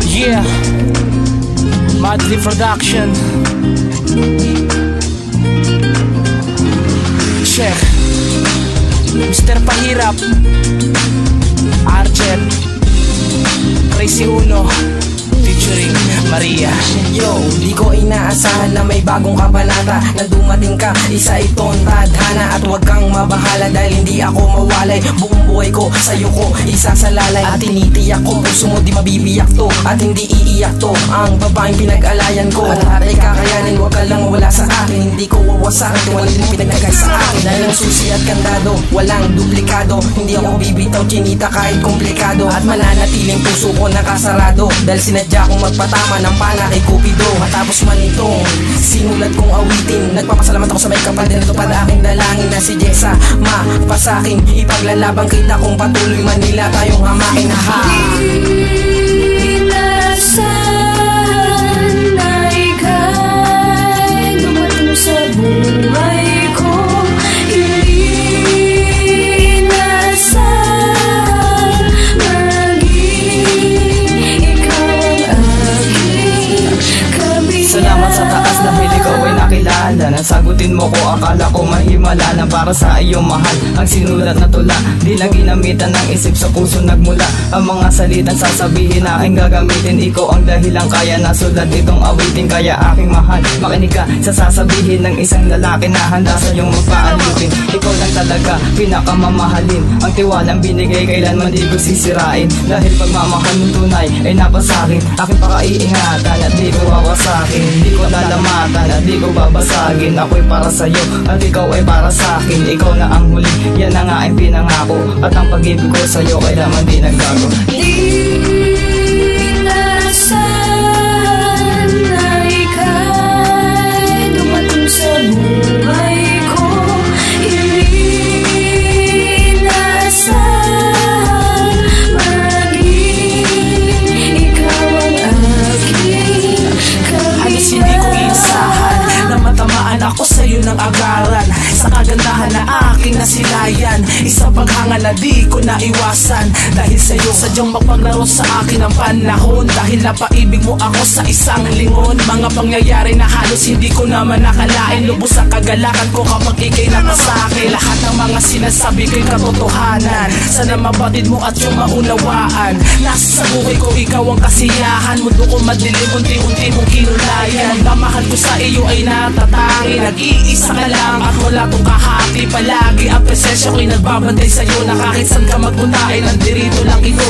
Yeah, Madly Production. Check. Mr. Pahirap, Arjet, Crazy Uno, featuring Maria. Yo, di ko inaasahan na may bagong kabanata na dumating ka, isa itong tadhana. At huwag kang mabahala dahil hindi ako mawalay. Buong buhay ko sa'yo ko isasalalay. At tinitiyak ko puso mo di mabibiyak to, at hindi iiyak to ang babaeng pinag-alayan ko. At lahat ay kakayanin, huwag ka lang wala sa akin. Hindi ko wawasakin, tiwala din pinagkagay sa akin. Dahil ang susi at kandado, walang duplikado. Hindi ako bibitaw, chinita kahit komplikado. At mananatiling puso ko nakasarado dahil sinadya kong magpatama ng pana kay Cupido. Matapos man itong sinulat kong awitin, nagpapasalamat ako sa may kapal din. Natupad aking dalangin na si Jessa mapasakin. Ipaglalabang kita kung patuloy man nila tayong hamakin. Ha! Inasahan na ika'y dumating sa buhay ko. Salamat sa taas dahil ikaw ay nakilala. Nasagutin mo ko, akala ko mahimala na para sa iyong mahal ang sinulat na tula. Di lang ginamitan ng isip, sa puso nagmula ang mga salitang sasabihin na aking gagamitin. Ikaw ang dahilang kaya nasulat itong awitin. Kaya aking mahal, makinig ka sa sasabihin ng isang lalaki na handa sa iyong magpaalipin. Ikaw lang talaga pinakamamahalin, ang tiwalang binigay kailanman di ko sisirain. Dahil pagmamahal mong tunay ay napasakin, aking pakaiingatan at di ko wawasakin. Di ko lalamatan at di ko babasagin. Ako'y para sa'yo at ikaw ay para sa'kin. Ikaw na ang huli, yan na nga ang pinangako. At ang pag-ibig ko sa'yo kailanman di naggago. Inasahan na ika'y dumating sa buhay ko. Inasahan maging ikaw ang aking kabila. Halos hindi ko isahan na matamaan ako sa'yo ng agaran. Sa kagandahan na aking nasilayan, isang paghanga na di ko naiwasan. Dahil sa'yo sadyang mapaglaro sa akin ang panahon. Dahil napaibig mo ako sa isang lingon. Mga pangyayari na halos hindi ko naman nakalain. Lubos ang kagalakan ko kapag ikay nakasakay. Lahat ng mga sinasabi ko'y katotohanan. Sana mabatid mo at yung maunawaan. Nasa sa buhay ko ikaw ang kasiyahan. Mundo ko madilim, unti-unti mong kinulayan. Pagmamahal ko sa iyo ay natatangi. Nag-iisa ka lang at wala tong kahati. Palagi ang presensya ko'y nagbabantay sa'yo na kahit saan ka magpunta ay nandirito lang ito.